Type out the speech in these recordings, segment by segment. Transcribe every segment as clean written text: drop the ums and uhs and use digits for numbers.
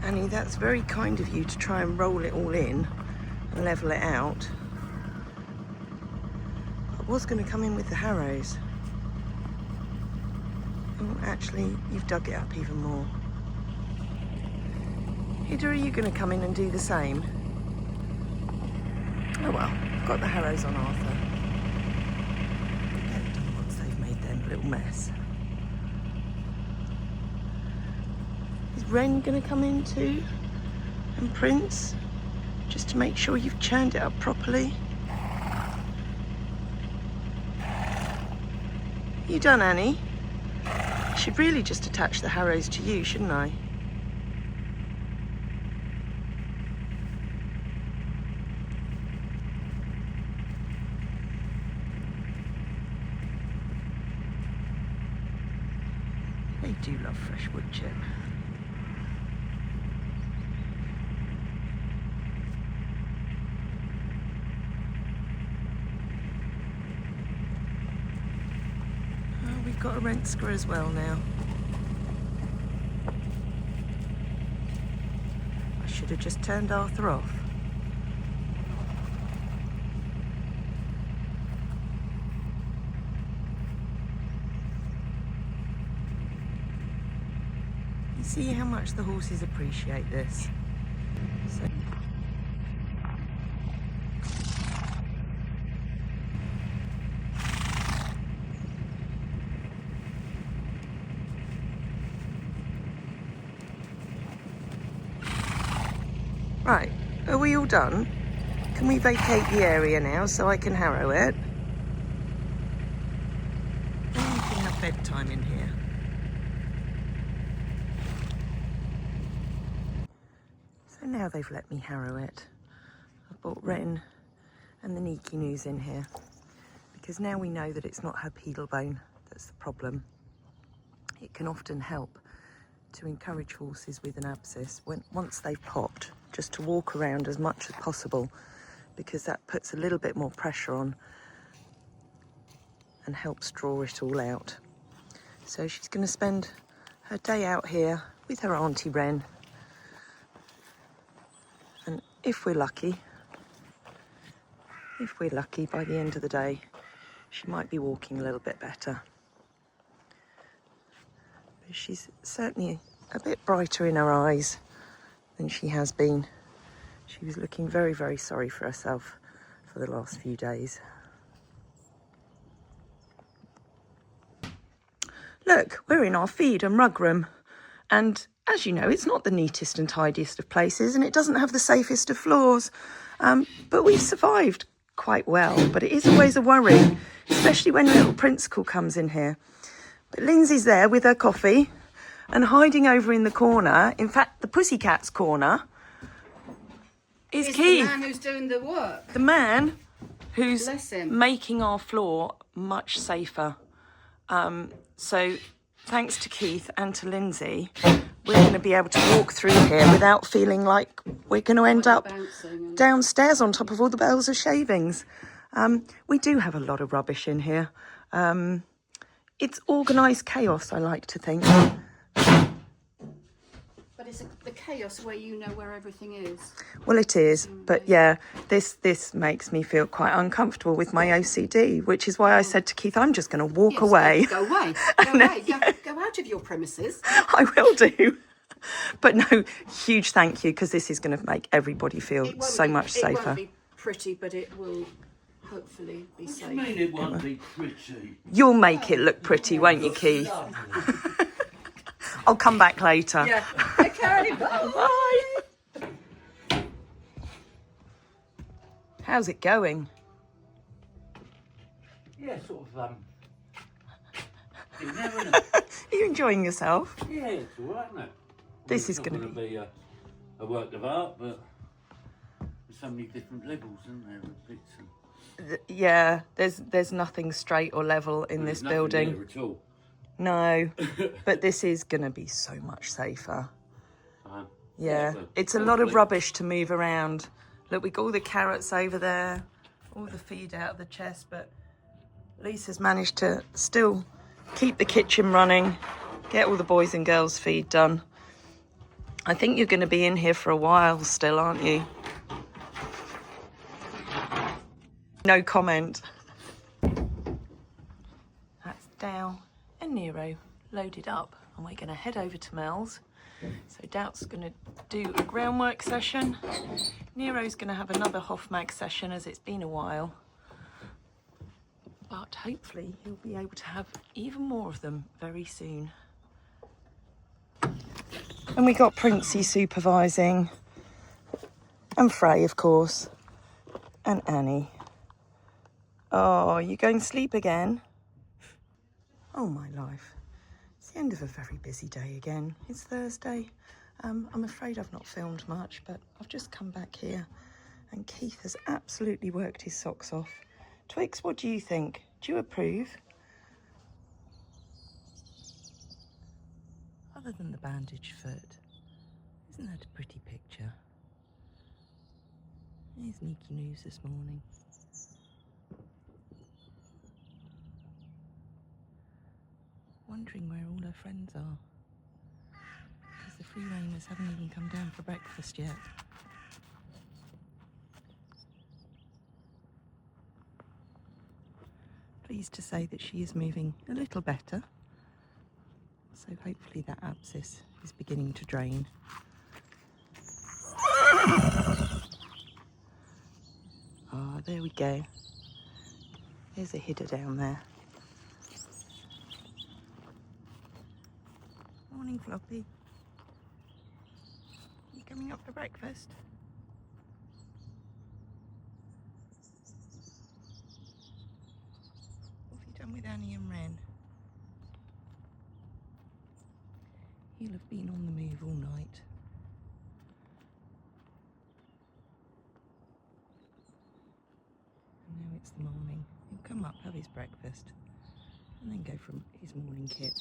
Annie, that's very kind of you to try and roll it all in and level it out. I was going to come in with the harrows. Oh, actually, you've dug it up even more. Ida, are you going to come in and do the same? Oh well, got the harrows on Arthur. Get it done once they've made their little mess. Is Ren going to come in too? And Prince? Just to make sure you've churned it up properly. You done, Annie? I should really just attach the harrows to you, shouldn't I? They do love fresh wood chip. Oh, we've got a rentsker as well now. I should have just turned Arthur off. You see how much the horses appreciate this. So. Right, are we all done? Can we vacate the area now so I can harrow it? Then we can have bedtime in here. So now they've let me harrow it. I've brought Ren and the Niki News in here because now we know that it's not her pedal bone that's the problem. It can often help to encourage horses with an abscess once they've popped, just to walk around as much as possible, because that puts a little bit more pressure on and helps draw it all out. So she's going to spend her day out here with her Auntie Ren, and if we're lucky by the end of the day she might be walking a little bit better. But she's certainly a bit brighter in her eyes than she has been. She was looking very, very sorry for herself for the last few days. Look, we're in our feed and rug room, and as you know, it's not the neatest and tidiest of places, and it doesn't have the safest of floors, but we've survived quite well. But it is always a worry, especially when little Princecle comes in here. But Lindsay's there with her coffee and hiding over in the corner, in fact the pussycat's corner, is Keith. The man who's doing the work. The man who's making our floor much safer. So thanks to Keith and to Lindsay, we're going to be able to walk through here without feeling like we're going to end up downstairs on top of all the bales of shavings. We do have a lot of rubbish in here. It's organised chaos, I like to think. But it's the chaos where you know where everything is. Well, it is, but yeah, this makes me feel quite uncomfortable with my OCD, which is why I said to Keith, I'm just going to walk away. Go away. Go away. Go out of your premises. I will do. But no, huge thank you, because this is going to make everybody feel so much safer. It won't be pretty, but it will hopefully be safe. What do you mean it won't be pretty? You'll make it look pretty, won't you, Keith? I'll come back later. Yeah. Take care, Annie. Bye. Bye. How's it going? Yeah, sort of, isn't it? Are you enjoying yourself? Yeah, it's all right, isn't it? This is going going to be a work of art, but there's so many different levels, isn't there? With bits and... Yeah, there's nothing straight or level in this building. There at all. No, but this is going to be so much safer. Yeah, it's a lot of rubbish to move around. Look, we got all the carrots over there, all the feed out of the chest, but Lisa's managed to still keep the kitchen running, get all the boys and girls feed done. I think you're going to be in here for a while still, aren't you? No comment. That's Dow and Nero loaded up, and we're going to head over to Mel's. So Doubt's going to do a groundwork session. Nero's going to have another Hofmag session, as it's been a while. But hopefully he'll be able to have even more of them very soon. And we got Princey supervising, and Frey, of course, and Annie. Oh, you going to sleep again? Oh, my life. It's the end of a very busy day again. It's Thursday. I'm afraid I've not filmed much, but I've just come back here and Keith has absolutely worked his socks off. Twix, what do you think? Do you approve? Other than the bandaged foot, isn't that a pretty picture? Here's Nikki News this morning. Wondering where all her friends are. Because the free raners haven't even come down for breakfast yet. Pleased to say that she is moving a little better. So hopefully that abscess is beginning to drain. Ah, there we go. There's a hidder down there. Morning, Floppy. You coming up for breakfast? What have you done with Annie and Ren? He'll have been on the move all night. And now it's the morning. He'll come up, have his breakfast, and then go for his morning kit.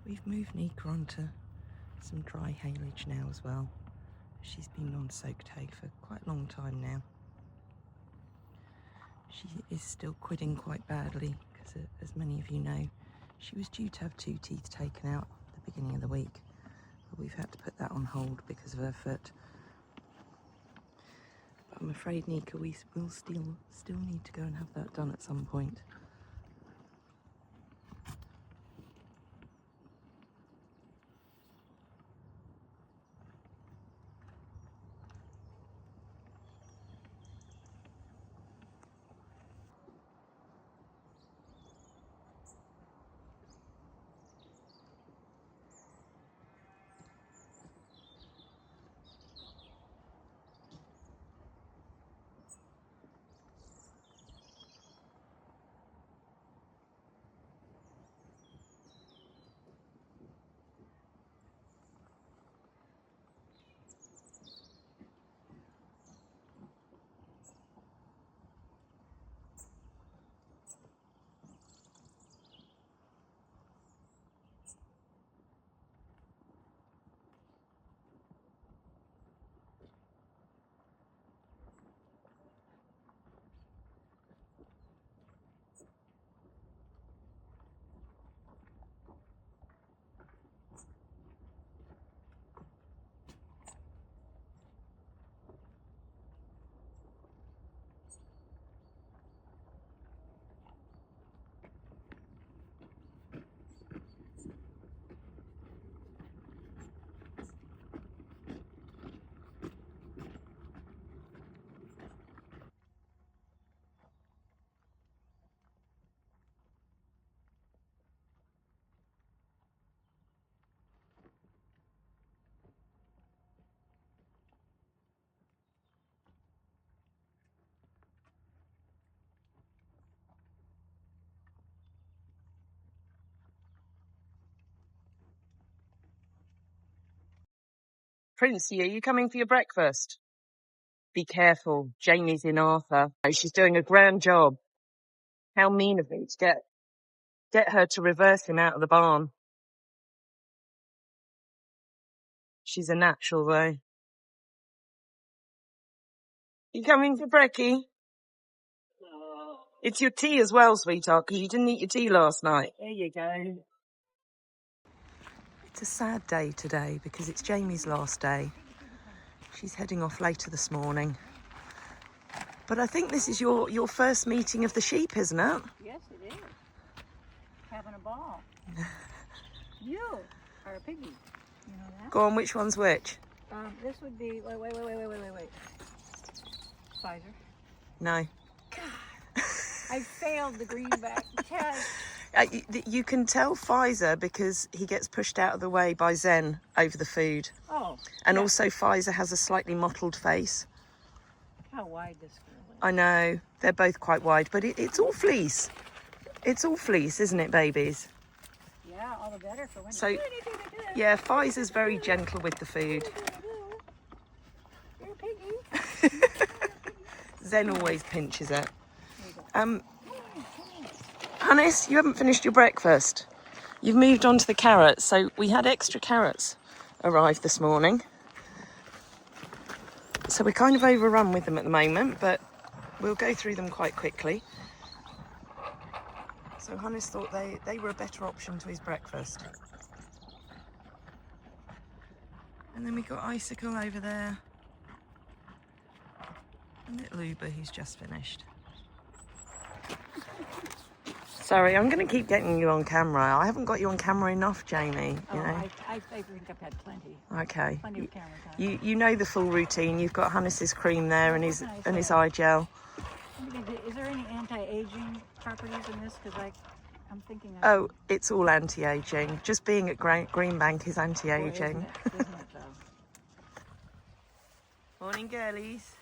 We've moved Nika onto some dry haylage now as well. She's been on soaked hay for quite a long time now. She is still quidding quite badly because, as many of you know, she was due to have 2 teeth taken out at the beginning of the week, but we've had to put that on hold because of her foot. But I'm afraid, Nika, we will still need to go and have that done at some point. Princey, are you coming for your breakfast? Be careful. Jamie's in Arthur. She's doing a grand job. How mean of me to get her to reverse him out of the barn. She's a natural, though. You coming for brekkie? It's your tea as well, sweetheart, because you didn't eat your tea last night. There you go. It's a sad day today because it's Jamie's last day. She's heading off later this morning. But I think this is your first meeting of the sheep, isn't it? Yes, it is. Having a ball. You are a piggy. You know that? Go on, which one's which? This would be, wait. Pfizer. No. God, I failed the greenback test. You can tell Pfizer because he gets pushed out of the way by Zen over the food. Oh. And yeah. also Pfizer has a slightly mottled face. How wide this girl is. I know, they're both quite wide, but it's all fleece. It's all fleece, isn't it, babies? Yeah, all the better for when So, you do anything to do. yeah, Pfizer's very gentle with the food. You're a piggy. Zen always pinches it. Hannes, you haven't finished your breakfast. You've moved on to the carrots, so we had extra carrots arrive this morning. So we're kind of overrun with them at the moment, but we'll go through them quite quickly. So Hannes thought they were a better option to his breakfast. And then we got Icicle over there. And little Uber who's just finished. Sorry, I'm going to keep getting you on camera. I haven't got you on camera enough, Jamie. You know? I think I've had plenty. Okay. Plenty of camera time. You know the full routine. You've got Hannes's cream there and his eye gel. Is there any anti-aging properties in this? Because I'm thinking. Oh, it's all anti-aging. Just being at Greenbank is anti-aging. Isn't it though? Morning, girlies.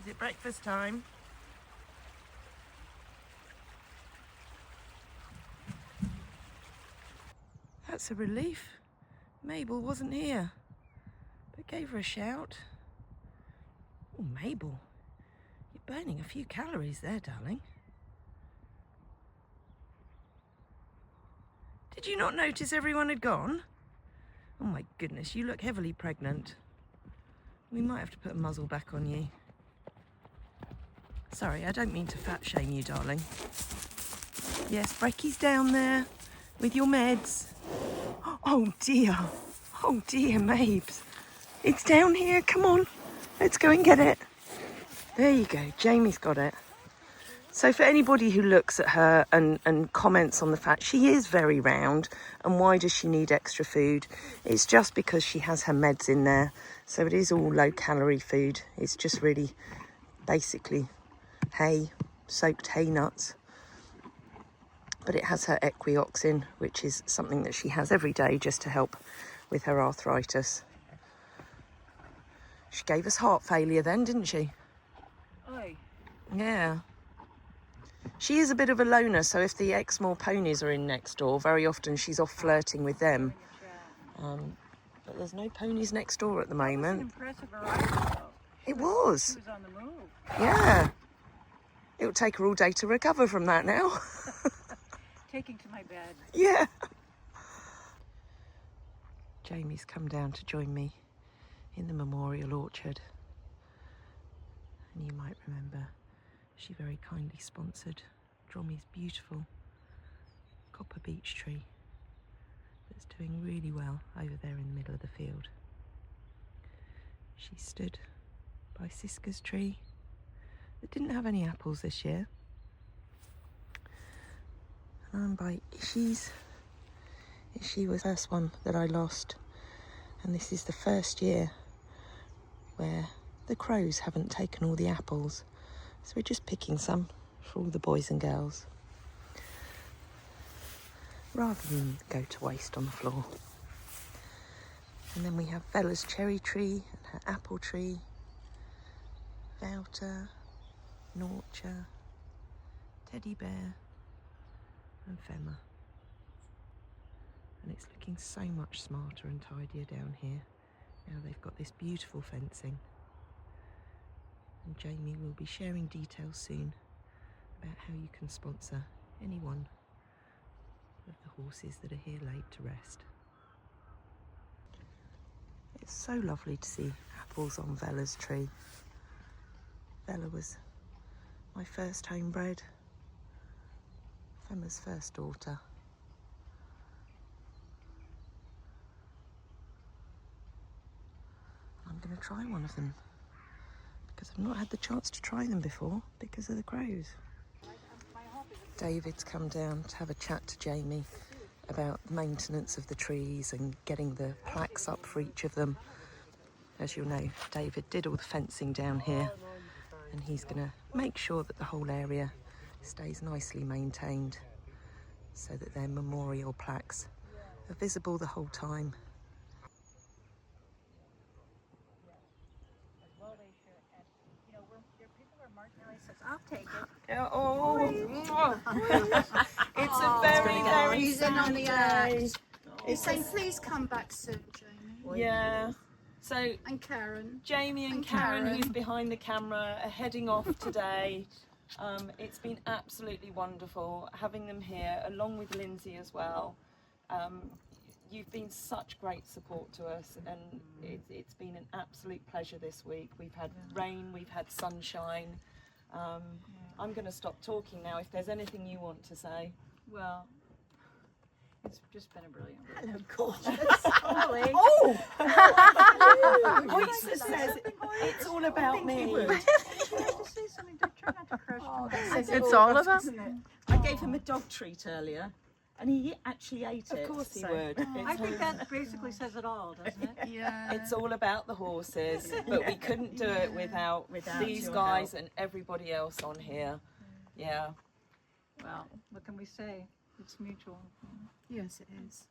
Is it breakfast time? That's a relief. Mabel wasn't here, but gave her a shout. Oh, Mabel, you're burning a few calories there, darling. Did you not notice everyone had gone? Oh my goodness, you look heavily pregnant. We might have to put a muzzle back on you. Sorry, I don't mean to fat shame you, darling. Yes, Brekkie's down there with your meds. Oh dear, Mabes. It's down here, come on. Let's go and get it. There you go, Jamie's got it. So for anybody who looks at her and comments on the fact she is very round and why does she need extra food, it's just because she has her meds in there. So it is all low calorie food. It's just really basically hay, soaked hay nuts. But it has her Equiox in, which is something that she has every day just to help with her arthritis. She gave us heart failure then, didn't she? Oi. Yeah. She is a bit of a loner, so if the Exmoor ponies are in next door, very often she's off flirting with them. But there's no ponies next door at the moment. Impressive variety, though. It was. She was on the move. Yeah. It'll take her all day to recover from that now. Taking to my bed. Yeah. Jamie's come down to join me in the memorial orchard. And you might remember she very kindly sponsored Drommy's beautiful copper beech tree that's doing really well over there in the middle of the field. She stood by Siska's tree that didn't have any apples this year. And I'm by Ishi's. Ishi was the first one that I lost. And this is the first year where the crows haven't taken all the apples. So we're just picking some for all the boys and girls, rather than go to waste on the floor. And then we have Bella's cherry tree and her apple tree, Wouter, Norcha, Teddy Bear, and Femma. And it's looking so much smarter and tidier down here. Now they've got this beautiful fencing. And Jamie will be sharing details soon about how you can sponsor any one of the horses that are here laid to rest. It's so lovely to see apples on Vella's tree. Vella was my first homebred, Femma's first daughter. I'm going to try one of them because I've not had the chance to try them before because of the crows. David's come down to have a chat to Jamie about maintenance of the trees and getting the plaques up for each of them. As you'll know, David did all the fencing down here and he's going to make sure that the whole area stays nicely maintained so that their memorial plaques are visible the whole time. I'll take it. Oh, it's a very, very He's in on the day. act. He's saying, please come back soon, Jamie. Yeah. So And Karen. Jamie and Karen, who's behind the camera, are heading off today. It's been absolutely wonderful having them here, along with Lindsay as well. You've been such great support to us, and it's been an absolute pleasure this week. We've had rain, we've had sunshine. I'm going to stop talking now if there's anything you want to say. Well, it's just been a brilliant week. Hello, gorgeous. Holly. Oh! Hoytzer says it's all about me. Try not to say something. Try not to crush me. It's all of us. I gave him a dog treat earlier, and he actually ate it. Of course he so would. I think that basically says it all, doesn't it? Yeah. It's all about the horses, but we couldn't do it without these your guys and everybody else on here. Yeah. Well, what can we say? It's mutual. Yes, it is.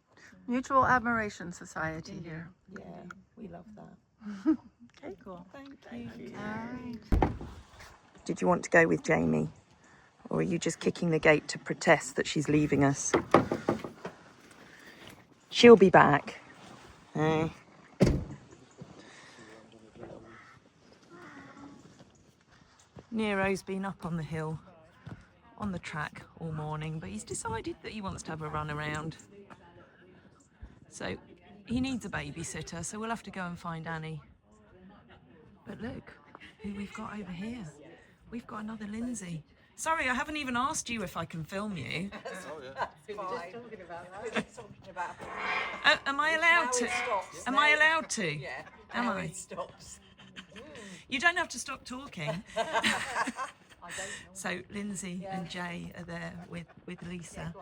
Mutual Admiration Society here. Yeah, we love that. Okay, cool. Thank you. All right. Did you want to go with Jamie? Or are you just kicking the gate to protest that she's leaving us? She'll be back. Eh? Nero's been up on the hill, on the track all morning, but he's decided that he wants to have a run around. So he needs a babysitter, so we'll have to go and find Annie. But look who we've got over here. We've got another Lindsay. Sorry, I haven't even asked you if I can film you. Am I allowed to? Am I allowed to? Yeah. Am Now I? it stops. You don't have to stop talking. So Lindsay and Jay are there with Lisa,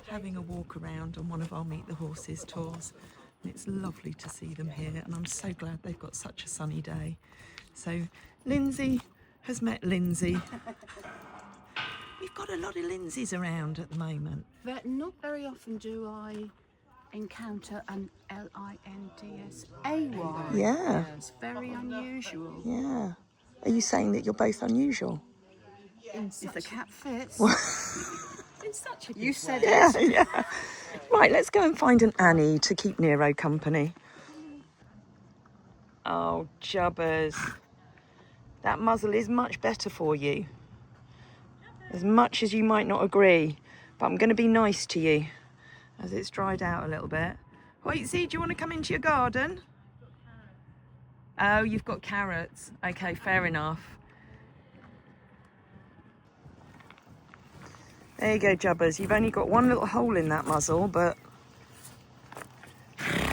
having a walk around on one of our Meet the Horses tours. And it's lovely to see them here, and I'm so glad they've got such a sunny day. So Lindsay has met Lindsay. We've got a lot of Lindsays around at the moment. But not very often do I encounter an Lindsay. Yeah, It's very unusual. yeah. Are you saying that you're both unusual? If the cat fits. It's such a good You said yeah, it. yeah. Right, let's go and find an Annie to keep Nero company. Oh, Jubbers. That muzzle is much better for you. As much as you might not agree, but I'm going to be nice to you as it's dried out a little bit. Wait, see, do you want to come into your garden? Oh, you've got carrots. Okay, fair enough. There you go, Jubbers. You've only got one little hole in that muzzle, but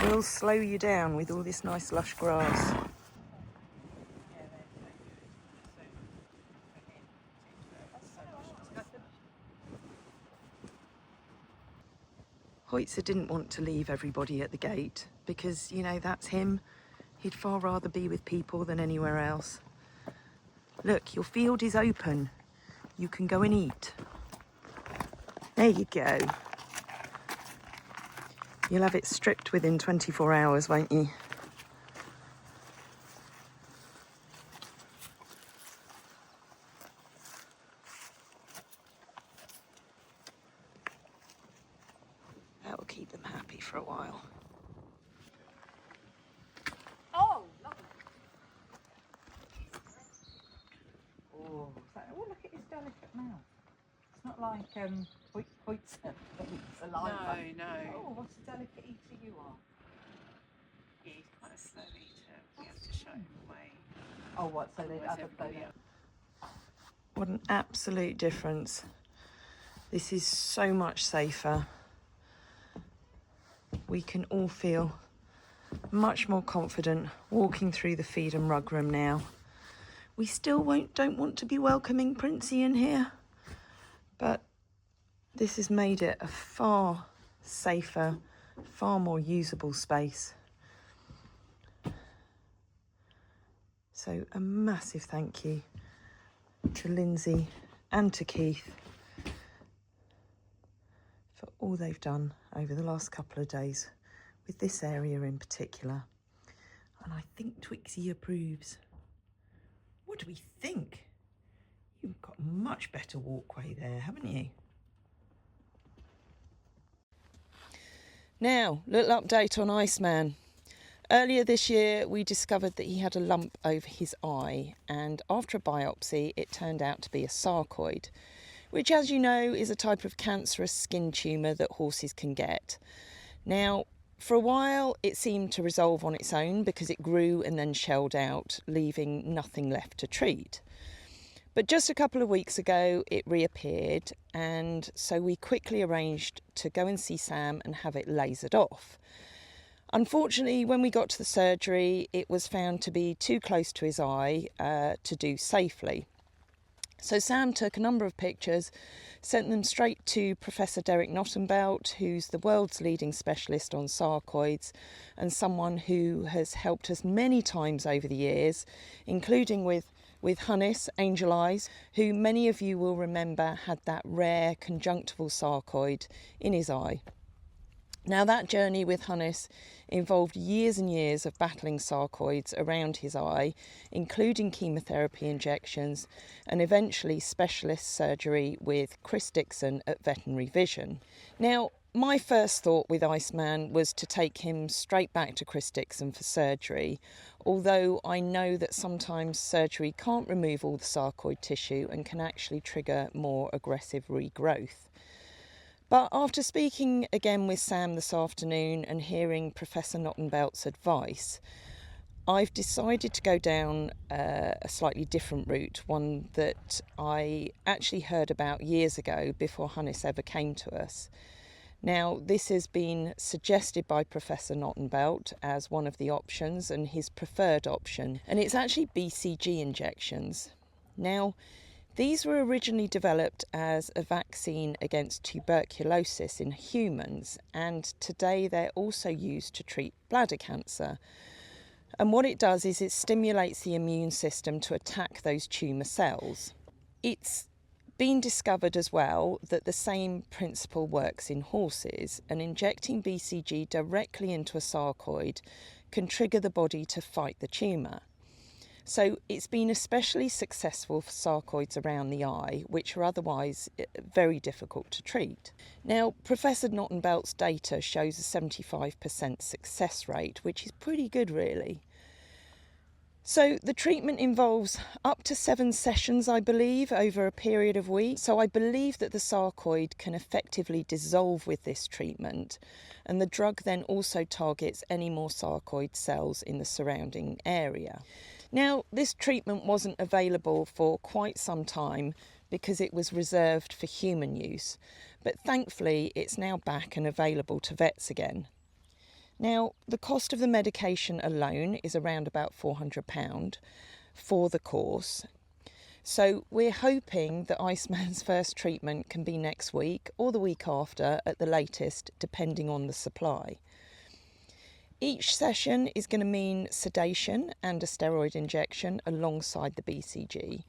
we'll slow you down with all this nice lush grass. Hoytzer didn't want to leave everybody at the gate because, you know, that's him. He'd far rather be with people than anywhere else. Look, your field is open. You can go and eat. There you go. You'll have it stripped within 24 hours, won't you? happy for a while. Oh, lovely. Oh, look at his delicate mouth. It's not like Hoytson, it's alive. No. Oh, what a delicate eater you are. He's quite a slow eater. We have to show him away. Oh, what? So they Otherwise other everybody photo. else. What an absolute difference. This is so much safer. We can all feel much more confident walking through the feed and rug room now. We still don't want to be welcoming Princey in here, but this has made it a far safer, far more usable space. So a massive thank you to Lindsay and to Keith for all they've done over the last couple of days with this area in particular. And I think Twixie approves. What do we think? You've got a much better walkway there, haven't you? Now, little update on Iceman. Earlier this year, we discovered that he had a lump over his eye, and after a biopsy, it turned out to be a sarcoid, which, as you know, is a type of cancerous skin tumour that horses can get. Now, for a while, it seemed to resolve on its own because it grew and then shelled out, leaving nothing left to treat. But just a couple of weeks ago, it reappeared, and so we quickly arranged to go and see Sam and have it lasered off. Unfortunately, when we got to the surgery, it was found to be too close to his eye to do safely. So Sam took a number of pictures, sent them straight to Professor Derek Nottenbelt, who's the world's leading specialist on sarcoids and someone who has helped us many times over the years, including with Hunnis, Angel Eyes, who many of you will remember had that rare conjunctival sarcoid in his eye. Now, that journey with Hunnis involved years and years of battling sarcoids around his eye, including chemotherapy injections and eventually specialist surgery with Chris Dixon at Veterinary Vision. Now, my first thought with Iceman was to take him straight back to Chris Dixon for surgery, although I know that sometimes surgery can't remove all the sarcoid tissue and can actually trigger more aggressive regrowth. But after speaking again with Sam this afternoon and hearing Professor Nottenbelt's advice, I've decided to go down a slightly different route, one that I actually heard about years ago before Hunnis ever came to us. Now, this has been suggested by Professor Nottenbelt as one of the options and his preferred option, and it's actually BCG injections. Now, these were originally developed as a vaccine against tuberculosis in humans, and today they're also used to treat bladder cancer. And what it does is it stimulates the immune system to attack those tumour cells. It's been discovered as well that the same principle works in horses, and injecting BCG directly into a sarcoid can trigger the body to fight the tumour. So it's been especially successful for sarcoids around the eye, which are otherwise very difficult to treat. Now, Professor Nottenbelt's data shows a 75% success rate, which is pretty good really. So the treatment involves up to 7 sessions, I believe, over a period of weeks. So I believe that the sarcoid can effectively dissolve with this treatment, and the drug then also targets any more sarcoid cells in the surrounding area. Now, this treatment wasn't available for quite some time because it was reserved for human use, but thankfully it's now back and available to vets again. Now, the cost of the medication alone is around about £400 for the course. So we're hoping that Iceman's first treatment can be next week or the week after at the latest, depending on the supply. Each session is going to mean sedation and a steroid injection alongside the BCG.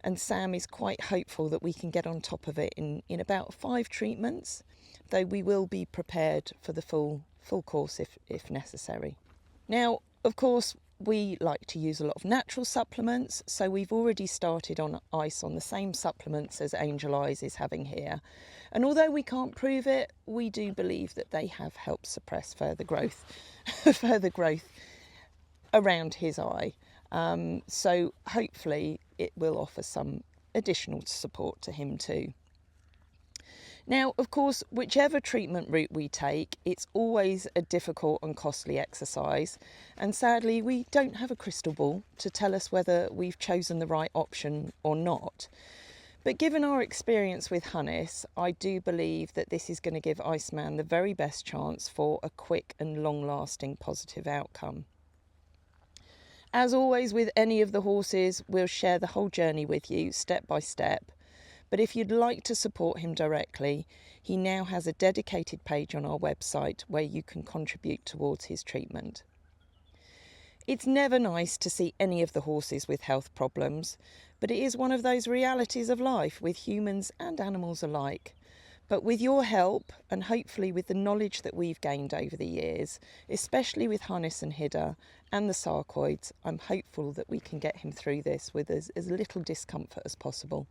And Sam is quite hopeful that we can get on top of it in about 5 treatments, though we will be prepared for the full course if necessary. Now, of course, we like to use a lot of natural supplements, so we've already started on ice on the same supplements as Angel Eyes is having here. And although we can't prove it, we do believe that they have helped suppress further growth, further growth around his eye. So hopefully it will offer some additional support to him too. Now, of course, whichever treatment route we take, it's always a difficult and costly exercise. And sadly, we don't have a crystal ball to tell us whether we've chosen the right option or not. But given our experience with Hannes, I do believe that this is going to give Iceman the very best chance for a quick and long-lasting positive outcome. As always with any of the horses, we'll share the whole journey with you, step by step. But if you'd like to support him directly, he now has a dedicated page on our website where you can contribute towards his treatment. It's never nice to see any of the horses with health problems, but it is one of those realities of life with humans and animals alike. But with your help, and hopefully with the knowledge that we've gained over the years, especially with Hannes and Hida and the sarcoids, I'm hopeful that we can get him through this with as little discomfort as possible.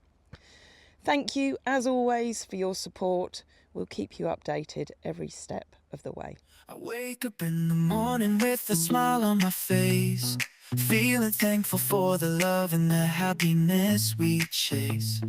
Thank you, as always, for your support. We'll keep you updated every step of the way. I wake up in the morning with a smile on my face, feeling thankful for the love and the happiness we chase.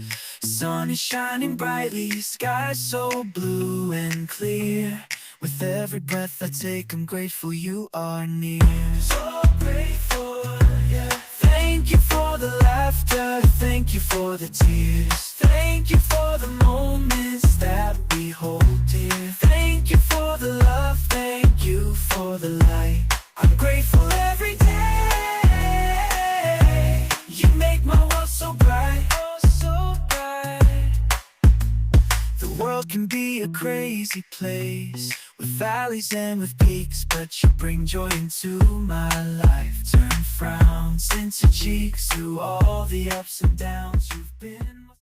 Sun is shining brightly, sky so blue and clear. With every breath I take, I'm grateful you are near. So grateful, yeah. Thank you for the laughter, thank you for the tears. Thank you for the moments that we hold dear. Thank you for the love, thank you for the light. I'm grateful every day. You make my world so bright, oh so bright. The world can be a crazy place, with valleys and with peaks, but you bring joy into my life. Turn frowns into cheeks through all the ups and downs. You've been